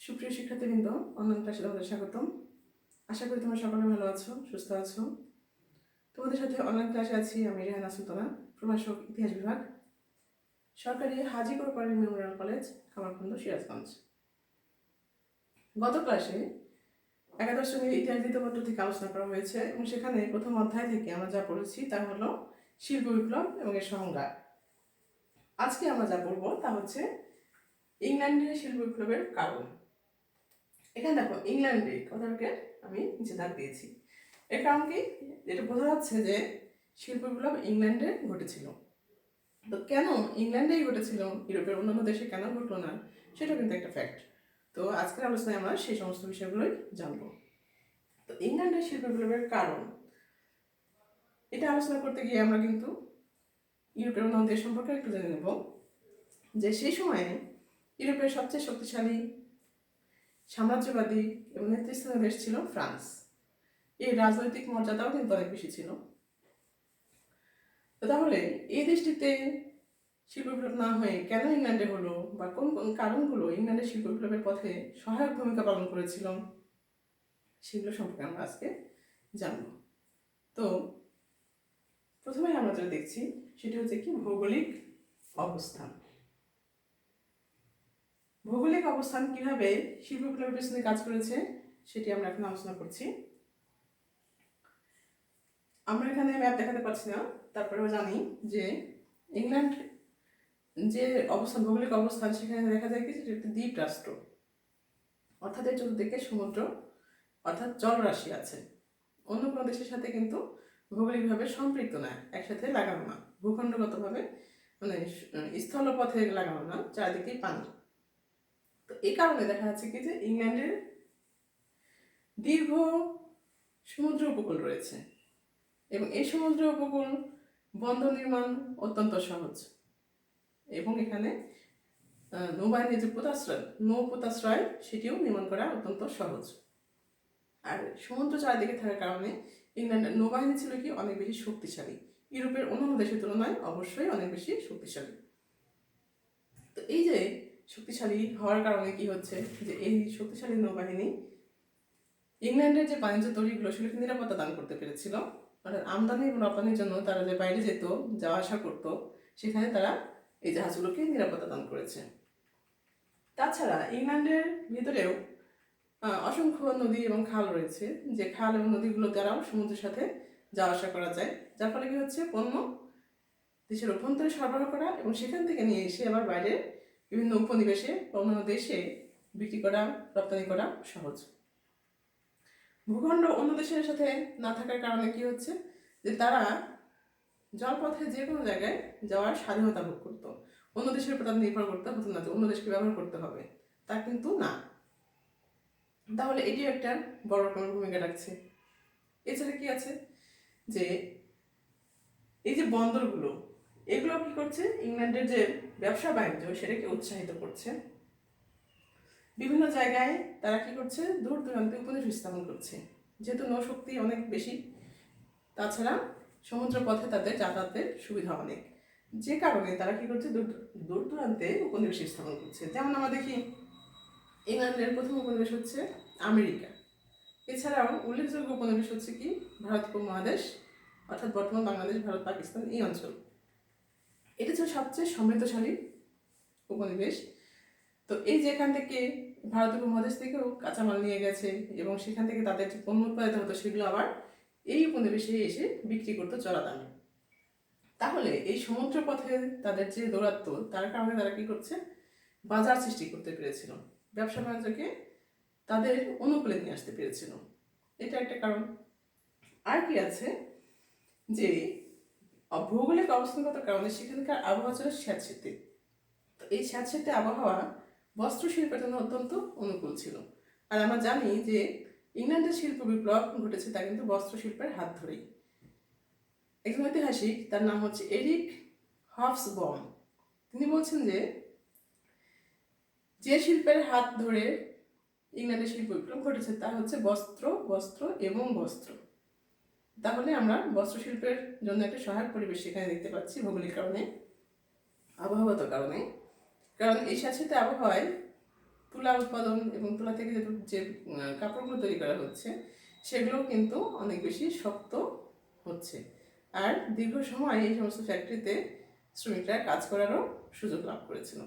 সুপ্রিয় শিক্ষার্থীবৃন্দ, অনলাইন ক্লাসে তোমাদের স্বাগতম। আশা করি তোমরা সকলে ভালো আছো, সুস্থ আছো। তোমাদের সাথে অনলাইন ক্লাসে আছি আমি রেহানা সুলতানা, প্রভাষক, ইতিহাস বিভাগ, সরকারি হাজীপুর পাড়ার মেমোরিয়াল কলেজ, কামারখন্দ, সিরাজগঞ্জ। গত ক্লাসে একাদশ শ্রেণীর ইতিহাস দ্বিতীয় পত্র থেকে আলোচনা করা হয়েছে এবং সেখানে প্রথম অধ্যায় থেকে আমরা যা পড়েছি তা হলো শিল্প বিপ্লব এবং এর সংজ্ঞা। আজকে আমরা যা পড়বো তা হচ্ছে ইংল্যান্ডের শিল্প বিপ্লবের কারণ। এখানে দেখো, ইংল্যান্ডে কথাটাকে আমি নিচে দাগ দিয়েছি। এর কারণ কি? এটা বোঝা যাচ্ছে যে শিল্প বিপ্লব ইংল্যান্ডে ঘটেছিল। তো কেন ইংল্যান্ডেই ঘটেছিল, ইউরোপের অন্যান্য দেশে কেন ঘটলো না, সেটা কিন্তু একটা ফ্যাক্ট। তো আজকের আলোচনায় আমরা সেই সমস্ত বিষয়গুলোই জানবো। তো ইংল্যান্ডের শিল্প বিপ্লবের কারণ, এটা আলোচনা করতে গিয়ে আমরা কিন্তু ইউরোপের অন্যান্য দেশ সম্পর্কে একটু জেনে নেব যে সেই সময়ে ইউরোপের সবচেয়ে শক্তিশালী সাম্রাজ্যবাদী এবং নেতৃস্থানীয় দেশ ছিল ফ্রান্স। এই রাজনৈতিক মর্যাদাও কিন্তু অনেক বেশি ছিল। তাহলে এই দেশটিতে শিল্প বিপ্লব না হয়ে কেন ইংল্যান্ডে হলো, বা কোন কোন কারণগুলো ইংল্যান্ডের শিল্প বিপ্লবের পথে সহায়ক ভূমিকা পালন করেছিল, সেগুলো সম্পর্কে আমরা আজকে জানব। তো প্রথমে আমরা যেটা দেখছি সেটি হচ্ছে কি, ভৌগোলিক অবস্থান। ভৌগোলিক অবস্থান কিভাবে শিল্প বিপ্লবের পেছনে কাজ করেছে সেটি আমরা এখন আলোচনা করছি। আমরা এখানে ম্যাপ দেখাতে পারছি না, তারপরেও জানি যে ইংল্যান্ড যে অবস্থান, ভৌগোলিক অবস্থান, সেখানে দেখা যায় কি যে একটি দ্বীপ রাষ্ট্র, অর্থাৎ এর চতুর্দিকে সমুদ্র অর্থাৎ জলরাশি আছে। অন্য কোনো দেশের সাথে কিন্তু ভৌগোলিকভাবে সম্পৃক্ত না, একসাথে লাগানো না, ভূখণ্ডগতভাবে মানে স্থলপথে লাগানো না, চারিদিকেই পানি। তো এই কারণে দেখা যাচ্ছে কি যে ইংল্যান্ডের দীর্ঘ সমুদ্র উপকূল রয়েছে এবং এই সমুদ্র উপকূল বন্দর নির্মাণ অত্যন্ত সহজ এবং এখানে নৌবাহিনীর যে নৌ-পোতাশ্রয় সেটিও নির্মাণ করা অত্যন্ত সহজ। আর সমুদ্র চারিদিকে থাকার কারণে ইংল্যান্ডের নৌবাহিনী ছিল কি অনেক বেশি শক্তিশালী, ইউরোপের অন্যান্য দেশের তুলনায় অবশ্যই অনেক বেশি শক্তিশালী। তো এই যে শক্তিশালী হওয়ার কারণে কি হচ্ছে যে এই শক্তিশালী নৌবাহিনী ইংল্যান্ডের যে বাণিজ্য তৈরিগুলো সেগুলোকে নিরাপত্তা দান করতে পেরেছিল। অর্থাৎ আমদানি এবং রপ্তানির জন্য তারা যে বাইরে যেত, যাওয়া আসা করতো, সেখানে তারা এই জাহাজগুলোকে নিরাপত্তা দান করেছে। তাছাড়া ইংল্যান্ডের ভিতরেও অসংখ্য নদী এবং খাল রয়েছে, যে খাল এবং নদীগুলো দ্বারাও সমুদ্রের সাথে যাওয়া আসা করা যায়, যার ফলে কি হচ্ছে পণ্য দেশের অভ্যন্তরে সরবরাহ করা এবং সেখান থেকে নিয়ে এসে আবার বাইরে বিভিন্ন উপনিবেশে অন্যান্য দেশে বিক্রি করা, রপ্তানি করা সহজ। ভূখণ্ড অন্য দেশের সাথে না থাকার কারণে কি হচ্ছে যে তারা জলপথে যে কোনো জায়গায় যাওয়ার স্বাধীনতা ভোগ করতো, অন্য দেশের উপর তাদের নির্ভর করতে হতো না যে অন্য দেশকে ব্যবহার করতে হবে, তা কিন্তু না। তাহলে এটিও একটা বড় রকমের ভূমিকা রাখছে। এছাড়া কি আছে যে এই যে বন্দরগুলো, এগুলো কি করছে, ইংল্যান্ডের যে ব্যবসা বাণিজ্য সেটাকে উৎসাহিত করছে। বিভিন্ন জায়গায় তারা কি করছে, দূর দূরান্তে উপনিবেশ স্থাপন করছে, যেহেতু নৌশক্তি অনেক বেশি, তাছাড়া সমুদ্র পথে তাদের যাতায়াতের সুবিধা অনেক, যে কারণে তারা কি করছে, দূর দূরান্তে উপনিবেশ স্থাপন করছে। যেমন আমরা দেখি ইংল্যান্ডের প্রথম উপনিবেশ হচ্ছে আমেরিকা। এছাড়াও উল্লেখযোগ্য উপনিবেশ হচ্ছে কি, ভারত উপমহাদেশ, অর্থাৎ বর্তমান বাংলাদেশ, ভারত, পাকিস্তান, এই অঞ্চল। এটা ছিল সবচেয়ে সমৃদ্ধশালী উপনিবেশ। তো এই যে এখান থেকে ভারত উপমহাদেশ থেকেও কাঁচামাল নিয়ে গেছে এবং সেখান থেকে তাদের যে পণ্য উৎপাদিত হতো সেগুলো আবার এই উপনিবেশে এসে বিক্রি করতো চড়া দামে। তাহলে এই সমুদ্র পথে তাদের যে দৌরাত্ম্য, তার কারণে তারা কি করছে, বাজার সৃষ্টি করতে পেরেছিল, ব্যবসা বাণিজ্যকে তাদের অনুকূলে নিয়ে আসতে পেরেছিল। এটা একটা কারণ। আর কি আছে যে ভৌগোলিক অবস্থানগত কারণে সেখানকার আবহাওয়া ছিল স্যাঁতসেঁতে। তো এই স্যাঁতসেঁতে আবহাওয়া বস্ত্র শিল্পের জন্য অত্যন্ত অনুকূল ছিল। আর আমরা জানি যে ইংল্যান্ডের শিল্প বিপ্লব ঘটেছে তা কিন্তু বস্ত্র শিল্পের হাত ধরেই। একজন ঐতিহাসিক, তার নাম হচ্ছে এরিক হবসবম, তিনি বলছেন যে যে শিল্পের হাত ধরে ইংল্যান্ডের শিল্প বিপ্লব ঘটেছে তা হচ্ছে বস্ত্র, বস্ত্র এবং বস্ত্র। তাহলে আমরা বস্ত্র শিল্পের জন্য একটা সহায়ক পরিবেশ সেখানে দেখতে পাচ্ছি ভৌগোলিক কারণে, আবহাওয়াগত কারণে। কারণ এই স্যাঁতসেঁতে আবহাওয়ায় তুলা উৎপাদন এবং তুলা থেকে যে কাপড়গুলো তৈরি করা হচ্ছে সেগুলোও কিন্তু অনেক বেশি শক্ত হচ্ছে। আর দীর্ঘ সময় এই সমস্ত ফ্যাক্টরিতে শ্রমিকরা কাজ করারও সুযোগ লাভ করেছিল।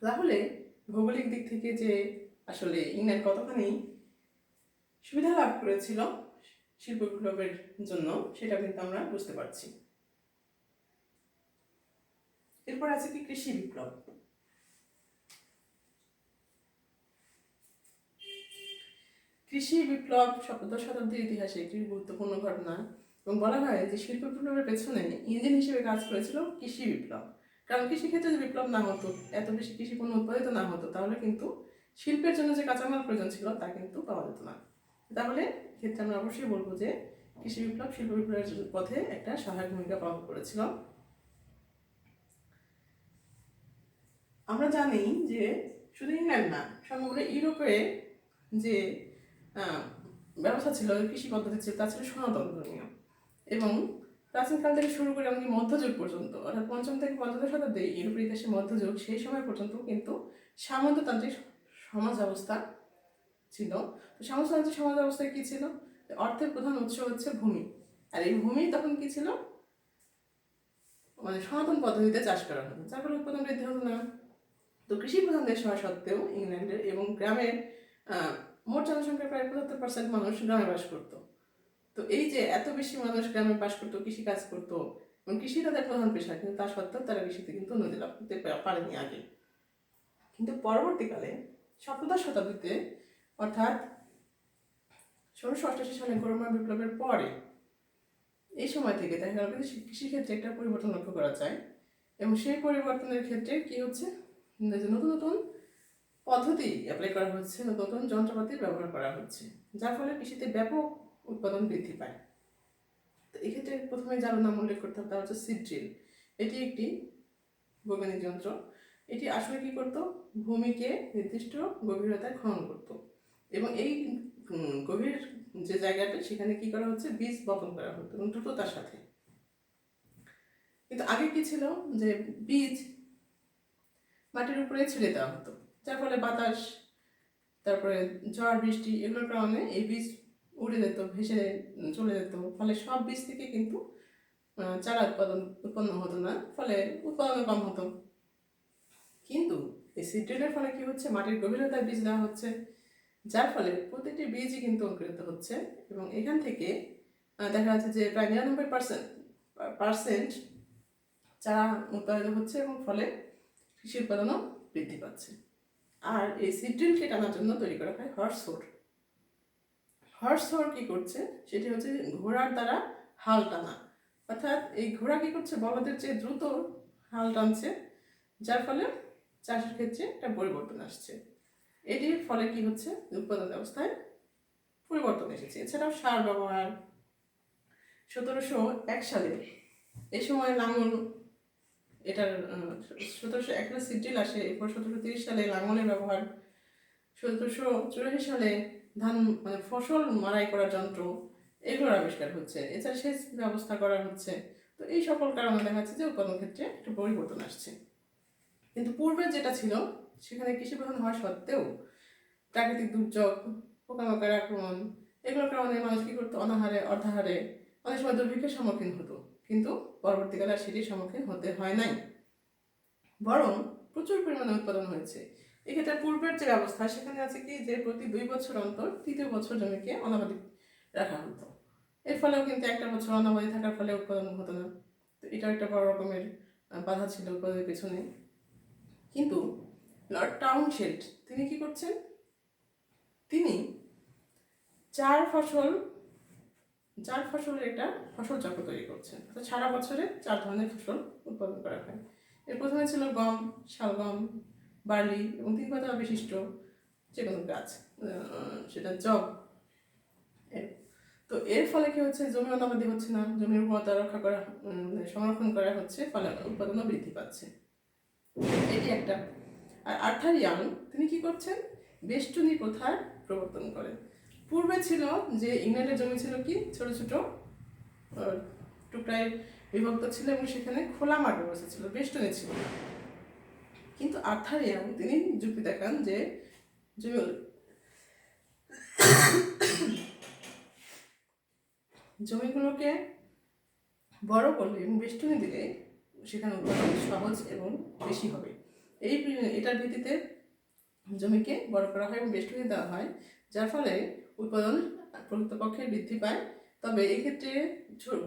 তাহলে ভৌগোলিক দিক থেকে যে আসলে ইংল্যান্ড কতখানি সুবিধা লাভ করেছিল শিল্প বিপ্লবের জন্য সেটা কিন্তু আমরা বুঝতে পারছি। এরপর আছে কি কৃষি বিপ্লব। কৃষি বিপ্লব সপ্তদশ শতাব্দীর ইতিহাসে একটি গুরুত্বপূর্ণ ঘটনা এবং বলা হয় যে শিল্প বিপ্লবের পেছনে ইঞ্জিন হিসেবে কাজ করেছিল কৃষি বিপ্লব। কারণ কৃষিক্ষেত্রে যদি বিপ্লব না হতো, এত বেশি কৃষি পণ্য উৎপাদিত না হতো, তাহলে কিন্তু শিল্পের জন্য যে কাঁচামাল প্রয়োজন ছিল তা কিন্তু পাওয়া যেত না। তাহলে ক্ষেত্রে আমরা অবশ্যই বলবো যে কৃষি বিপ্লব শিল্প বিপ্লবের পথে একটা সহায়ক ভূমিকা পালন করেছিল। আমরা জানি যে শুধু ইংল্যান্ড না, সমগ্র ইউরোপে যে ব্যবস্থা ছিল, কৃষি পদ্ধতি ছিল, তা ছিল সনাতন ধর্মীয়। এবং প্রাচীনকাল থেকে শুরু করে এমনকি মধ্যযুগ পর্যন্ত, অর্থাৎ পঞ্চম থেকে পঞ্চদশ শতাব্দী ইউরোপের ইতিহাসে মধ্যযুগ, সেই সময় পর্যন্ত কিন্তু সামন্ততান্ত্রিক সমাজ ব্যবস্থা ছিল। তো সামন্ততান্ত্রিক সমাজ ব্যবস্থায় কী ছিল? অর্থের প্রধান উৎস হচ্ছে ভূমি। আর এই ভূমি তখন কি ছিল? মানে সনাতন পদ্ধতিতে চাষ করা হতো, যার ফলে উৎপাদন বৃদ্ধি হতো না। তো কৃষি প্রধান দেশ হওয়া সত্ত্বেও ইংল্যান্ডের এবং গ্রামের মোট জনসংখ্যার প্রায় 75% মানুষ গ্রামে বাস করতো। তো এই যে এত বেশি মানুষ গ্রামে বাস করতো, কৃষি কাজ করতো এবং কৃষি তাদের প্রধান পেশা, কিন্তু তা সত্ত্বেও তারা কৃষিতে কিন্তু উন্নতি লাভ করতে পারেনি আগে। কিন্তু পরবর্তীকালে সপ্তদশ শতাব্দীতে, অর্থাৎ 1688 সালে গরমার বিপ্লবের পরে, এই সময় থেকে দেখা গেল কিন্তু কৃষিক্ষেত্রে একটা পরিবর্তন লক্ষ্য করা যায়। এবং সেই পরিবর্তনের ক্ষেত্রে কি হচ্ছে, নতুন নতুন পদ্ধতি অ্যাপ্লাই করা হচ্ছে, নতুন নতুন যন্ত্রপাতির ব্যবহার করা হচ্ছে, যার ফলে কৃষিতে ব্যাপক উৎপাদন বৃদ্ধি পায়। তো এক্ষেত্রে প্রথমে যার নাম উল্লেখ করতে হবে তা হচ্ছে সিড ড্রিল। এটি একটি বৈজ্ঞানিক যন্ত্র। এটি আসলে কি করতো? ভূমিকে নির্দিষ্ট গভীরতায় খনন করত এবং এই গভীর যে জায়গাটা, সেখানে কি করা হচ্ছে, বীজ বপন করা হতো এবং দ্রুততার সাথে। কিন্তু আগে কি ছিল, যে বীজ মাটির উপরে ছেড়ে দেওয়া হতো, যার ফলে বাতাস, তারপরে ঝড় বৃষ্টি, এগুলোর কারণে এই বীজ উড়ে যেত, ভেসে চলে যেত, ফলে সব বীজ থেকে কিন্তু চারা উৎপন্ন হতো না, ফলে উৎপাদন কম হতো। কিন্তু এই সিড ড্রিলের ফলে কি হচ্ছে, মাটির গভীরতায় বীজ দেওয়া হচ্ছে, যার ফলে প্রতিটি বীজই কিন্তু অঙ্কুরিত হচ্ছে এবং এখান থেকে দেখা যাচ্ছে যে প্রায় 99% চারা উৎপাদিত হচ্ছে এবং ফলে কৃষি উৎপাদনও বৃদ্ধি পাচ্ছে। আর এই সিড ড্রিলকে টানার জন্য তৈরি করা হয় হর্স থ্রোট। হর্স থ্রোট কী করছে, সেটি হচ্ছে ঘোড়ার দ্বারা হাল টানা, অর্থাৎ এই ঘোড়া কী করছে, বলদের চেয়ে দ্রুত হাল টানছে, যার ফলে চাষের ক্ষেত্রে একটা পরিবর্তন আসছে। এটির ফলে কি হচ্ছে, উৎপাদন ব্যবস্থায় পরিবর্তন এসেছে। এছাড়াও সার ব্যবহার, 1701 সালে এই সময় লাঙল, এটার 1701 সালে সিড ড্রিল আসে, এরপর 1730 সালে লাঙলের ব্যবহার, 1784 সালে ধান মানে ফসল মাড়াই করার যন্ত্র, এগুলোর আবিষ্কার হচ্ছে। এছাড়া সেচ ব্যবস্থা করা হচ্ছে। তো এই সকল কারণে দেখা যাচ্ছে যে উৎপাদন ক্ষেত্রে একটা পরিবর্তন আসছে। কিন্তু পূর্বে যেটা ছিল, সেখানে কৃষি প্রধান হওয়া সত্ত্বেও প্রাকৃতিক দুর্যোগ, পোকামাকড়ের আক্রমণ, এগুলোর কারণে মানুষ কী করতো, অনাহারে, অর্ধাহারে, অনেক সময় দুর্ভিক্ষের সম্মুখীন হতো। কিন্তু পরবর্তীকালে আর সেটির সম্মুখীন হতে হয় নাই, বরং প্রচুর পরিমাণে উৎপাদন হয়েছে। এক্ষেত্রে পূর্বের যে ব্যবস্থা, সেখানে আছে কি, যে প্রতি 2 বছর অন্তর 3য় বছর জমিকে অনাবাদি রাখা হতো। এর ফলেও কিন্তু একটা বছর অনাবাদি থাকার ফলে উৎপাদন হতো না। তো এটাও একটা বড় রকমের বাধা ছিল উৎপাদনের পেছনে। কিন্তু লর্ড টাউনশেন্ড তিনি কি করছেন, তিনি 4 ফসলের একটা ফসল চক্র তৈরি করছেন। তো সারা বছরে 4 ধরনের ফসল উৎপাদন করা হয়। এর প্রথমে ছিল গম, শালগম, বার্লি এবং 3 পাতা বিশিষ্ট যে কোনো গাছ, সেটা জব। তো এর ফলে কি হচ্ছে, জমি অনাবাদি হচ্ছে না, জমির উর্বরতা রক্ষা করা, সংরক্ষণ করা হচ্ছে, ফলে উৎপাদনও বৃদ্ধি পাচ্ছে। এটি একটা। আর আর্থার ইয়াং তিনি কি করছেন, বেষ্টনী প্রথার প্রবর্তন করেন। পূর্বে ছিল যে ইংল্যান্ডের জমি ছিল কি, ছোট ছোট টুকরায় বিভক্ত ছিল এবং সেখানে খোলা মাঠ ব্যবস্থা ছিল, বেষ্টনী ছিল না। কিন্তু আর্থার ইয়াং তিনি যুক্তি দেখান যে জমিগুলোকে বড় করলে এবং বেষ্টনী দিলে সেখানে উৎপাদন সহজ এবং বেশি হবে। এটার ভিত্তিতে জমিকে বড় করা হয় এবং বেষ্টনী দেওয়া হয়, যার ফলে উৎপাদন প্রকৃতপক্ষে বৃদ্ধি পায়। তবে এক্ষেত্রে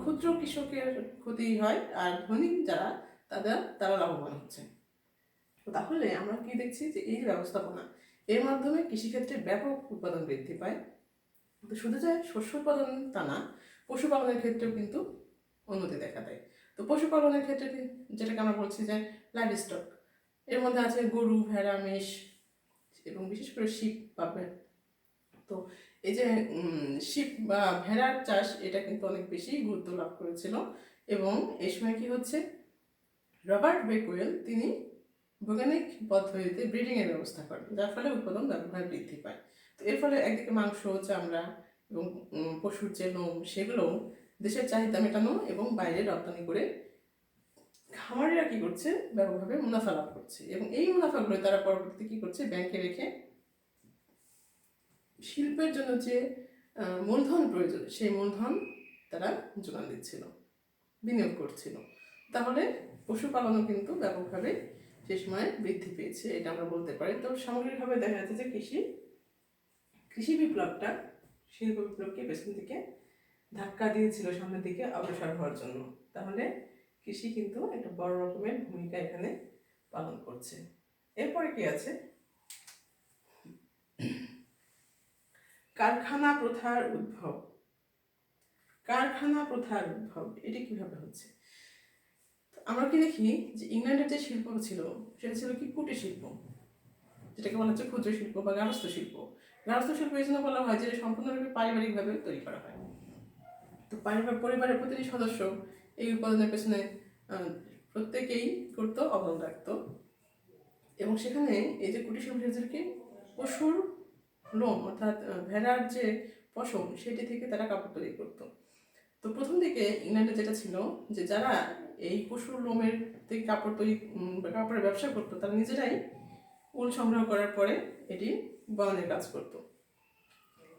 ক্ষুদ্র কৃষকের ক্ষতি হয়, আর ধনী যারা তারা লাভবান হচ্ছে। তাহলে আমরা কি দেখছি যে এই ব্যবস্থাপনা এর মাধ্যমে কৃষিক্ষেত্রে ব্যাপক উৎপাদন বৃদ্ধি পায়। তো শুধু যে শস্য উৎপাদন তা না, পশুপালনের ক্ষেত্রেও কিন্তু উন্নতি দেখা দেয়। তো পশুপালনের ক্ষেত্রে যেটাকে আমরা বলছি যে লাইভ স্টক, এর মধ্যে আছে গরু, ভেড়া, মেষ এবং বিশেষ করে শিপ বা তো এই যে শিপ বা ভেড়ার চাষ এটা কিন্তু অনেক বেশি গুরুত্ব লাভ করেছিল। এবং এই সময় কি হচ্ছে, রবার্ট বেকুয়েল তিনি বৈজ্ঞানিক পদ্ধতিতে ব্রিডিংয়ের ব্যবস্থা করেন, যার ফলে উৎপাদন ব্যাপকভাবে বৃদ্ধি পায়। তো এর ফলে একদিকে মাংস, চামড়া এবং পশুর যে লোম সেগুলো দেশের চাহিদা মেটানো এবং বাইরে রপ্তানি করে খামারিরা কি করছে, ব্যাপকভাবে মুনাফা লাভ করছে। এবং এই মুনাফাগুলো তারা পরবর্তীতে কি করছে, ব্যাংকে রেখে শিল্পের জন্য যে মূলধন প্রয়োজন সেই মূলধন তারা যোগান দিচ্ছিল, বিনিয়োগ করছিল। তাহলে পশুপালনও কিন্তু ব্যাপকভাবে সে সময় বৃদ্ধি পেয়েছে, এটা আমরা বলতে পারি। তো সামগ্রিকভাবে দেখা যাচ্ছে যে কৃষি বিপ্লবটা শিল্প বিপ্লবকে পেছন থেকে ধাক্কা দিয়েছিল সামনের দিকে অগ্রসর হওয়ার জন্য। তাহলে কৃষি কিন্তু একটা বড় রকমের ভূমিকা এখানে পালন করছে। এরপরে কি আছে, কারখানা প্রথার উদ্ভব। কারখানা প্রথার উদ্ভব এটি কিভাবে হচ্ছে? আমরা কি দেখি যে ইংল্যান্ডের যে শিল্প ছিল সেটা ছিল কি, কুটির শিল্প, যেটাকে বলা হচ্ছে ক্ষুদ্র শিল্প বা গার্হস্থ্য শিল্প। গার্হস্থ্য শিল্প এই জন্য বলা হয় যে সম্পূর্ণরূপে পারিবারিকভাবে তৈরি করা হয়। তো পরিবারের প্রতিটি সদস্য এই উৎপাদনের পেছনে প্রত্যেকেই করতো, অবদান রাখতো। এবং সেখানে এই যে কুটির শিল্পীদেরকে পশুর লোম অর্থাৎ ভেড়ার যে পশম সেটি থেকে তারা কাপড় তৈরি করতো। তো প্রথম দিকে ইংল্যান্ডে যেটা ছিল যে যারা এই পশুর লোমের থেকে কাপড়ের ব্যবসা করতো তারা নিজেরাই উল সংগ্রহ করার পরে এটি বয়নের কাজ করতো।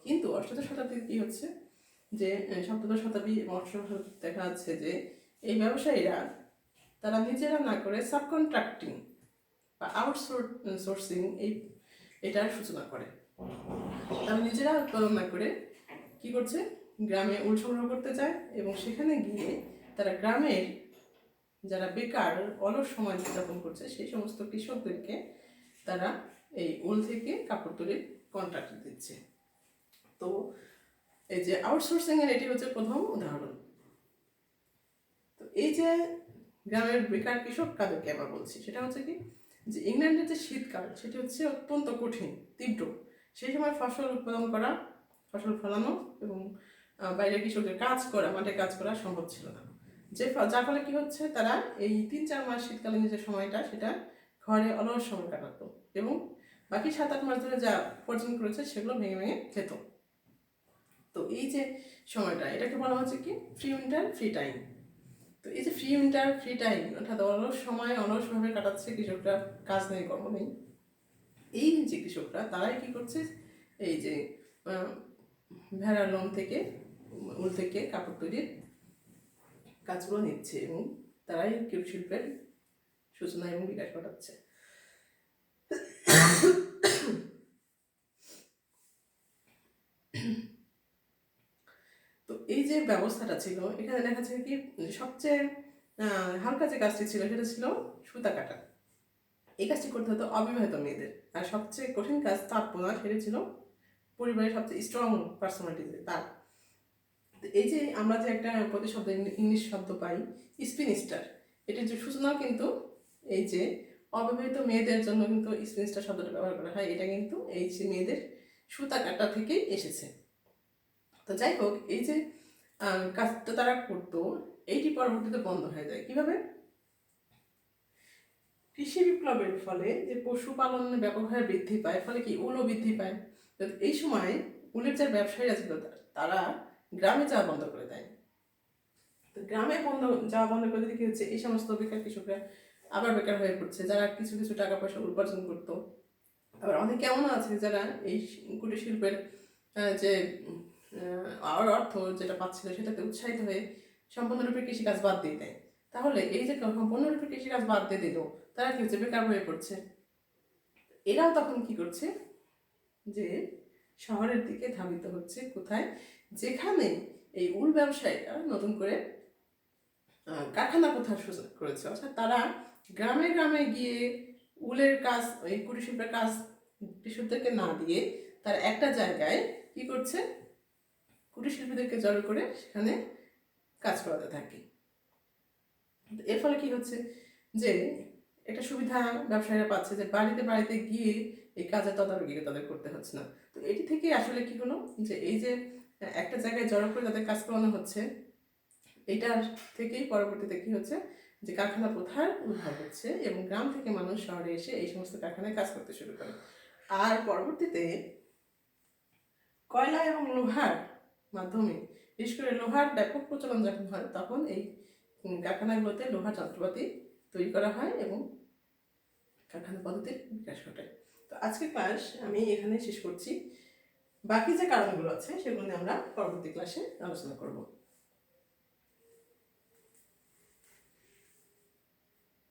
কিন্তু অষ্টাদশ শতাব্দীতে কি হচ্ছে যে সপ্তদশ শতাব্দী এবং অষ্টম শতাব্দী দেখা যাচ্ছে যে এই ব্যবসায়ীরা তারা নিজেরা না করে সাবকন্ট্রাক্টিং বা আউটসোর্সিং এটার সূচনা করে। তারা নিজেরা উৎপাদন না করে কি করছে, গ্রামে উল সংগ্রহ করতে যায় এবং সেখানে গিয়ে তারা গ্রামের যারা বেকার অলস সময় যাপন করছে সেই সমস্ত কৃষকদেরকে তারা এই উল থেকে কাপড় তৈরির কন্ট্রাক্ট দিচ্ছে। তো এই যে আউটসোর্সিং এর এটি হচ্ছে প্রথম উদাহরণ। তো এই যে গ্রামের বেকার কৃষক কাদেরকে আবার বলছি, সেটা হচ্ছে কি যে ইংল্যান্ডের যে শীতকাল সেটি হচ্ছে অত্যন্ত কঠিন, তীব্র। সেই সময় ফসল উৎপাদন করা, ফসল ফলানো এবং বাইরে কৃষকদের কাজ করা, মাঠে কাজ করা সম্ভব ছিল না। যার ফলে কি হচ্ছে, তারা এই 3-4 মাস শীতকালীন যে সময়টা সেটা ঘরে অলস সময় কাটাতো এবং বাকি 7-8 মাস ধরে যা উপার্জন করেছে সেগুলো ভেঙে ভেঙে খেত। তো এই যে সময়টা এটাকে বলা হচ্ছে কি ফ্রি উইন্টার ফ্রি টাইম। তো এই যে ফ্রি উইন্টার ফ্রি টাইম অর্থাৎ অলস সময় অলসভাবে কাটাচ্ছে কৃষকরা, কাজ নেই, কর্ম নেই। এই যে কৃষকরা তারাই কি করছে, এই যে ভেড়ার লোম থেকে উল থেকে কাপড় তৈরির কাজগুলো নিচ্ছে এবং তারাই কুটির শিল্পের সূচনা এবং বিকাশ ঘটাচ্ছে। তো এই যে ব্যবস্থাটা ছিল এখানে দেখা যাচ্ছে কি সবচেয়ে হালকা যে কাজটি ছিল সেটা ছিল সুতা কাটা। এই কাজটি করতে হতো অবিবাহিত মেয়েদের। আর সবচেয়ে কঠিন কাজ তার বোনা, সেটা ছিল পরিবারের সবচেয়ে স্ট্রং পার্সোনালিটি তার। এই যে আমরা যে একটা প্রতিশব্দ ইংলিশ শব্দ পাই স্পিনিস্টার, এটির যে সূচনাও কিন্তু এই যে অবিবাহিত মেয়েদের জন্য কিন্তু স্পিনিস্টার শব্দটা ব্যবহার করা হয়। এটা কিন্তু এই যে মেয়েদের সুতা কাটা থেকেই এসেছে। তো যাই হোক, এই যে কাজটা তারা করতো এইটি পরবর্তীতে বন্ধ হয়ে যায়। কিভাবে? কৃষি বিপ্লবের ফলে যে পশুপালন ব্যাপকভাবে বৃদ্ধি পায়, ফলে কি উলও বৃদ্ধি পায়। তো এই সময় উলের যে ব্যবসায়ীরা ছিল তারা গ্রামে যাওয়া বন্ধ করে দেয়। তো গ্রামে যাওয়া বন্ধ করে দিলে কি হচ্ছে, এই সমস্ত বেকার কৃষকরা আবার বেকার হয়ে পড়ছে, যারা কিছু কিছু টাকা পয়সা উপার্জন করতো। আবার অনেকে এমন আছে যারা এই কুটির শিল্পের যে অর্থ যেটা পাচ্ছিল সেটাতে উৎসাহিত হয়ে সম্পূর্ণরূপে কৃষিকাজ বাদ দিয়ে দেয়। তাহলে এই যে সম্পূর্ণরূপে কৃষিকাজ বাদ দিয়ে দিল, তারা কি হচ্ছে, বেকার হয়ে পড়ছে। এরাও তখন কি করছে, যে শহরের দিকে ধাবিত হচ্ছে। কোথায়? যেখানে এই উল ব্যবসায়ীরা নতুন করে কারখানা প্রথা শুরু করেছে, অর্থাৎ তারা গ্রামে গ্রামে গিয়ে উলের কাজ, এই কুটির শিল্পের কাজ কৃষকদেরকে না দিয়ে তারা একটা জায়গায় কি করছে, কুটির শিল্পীদেরকে জড়ো করে সেখানে কাজ করাতে থাকে। এর ফলে কি হচ্ছে, যে একটা সুবিধা ব্যবসায়ীরা পাচ্ছে, যে বাড়িতে বাড়িতে গিয়ে এই কাজের তদারকি তাদের করতে হচ্ছে না। তো এটি থেকে আসলে কি হলো, যে এই যে একটা জায়গায় জড়ো করে তাদের কাজ করানো হচ্ছে, এটার থেকেই পরবর্তীতে কি হচ্ছে, যে কারখানা প্রথার উদ্ভব হচ্ছে এবং গ্রাম থেকে মানুষ শহরে এসে এই সমস্ত কারখানায় কাজ করতে শুরু করে। আর পরবর্তীতে কয়লা এবং লোহার মাধ্যমে, বিশেষ করে লোহার ব্যাপক প্রচলন যখন হয়, তখন এই কারখানাগুলোতে লোহার যন্ত্রপাতি তৈরি করা হয় এবং কারখানা পদ্ধতির বিকাশ ঘটে। তো আজকের ক্লাস আমি এখানে শেষ করছি। বাকি যে কারণগুলো আছে সেগুলো নিয়ে আমরা পরবর্তী ক্লাসে আলোচনা করব।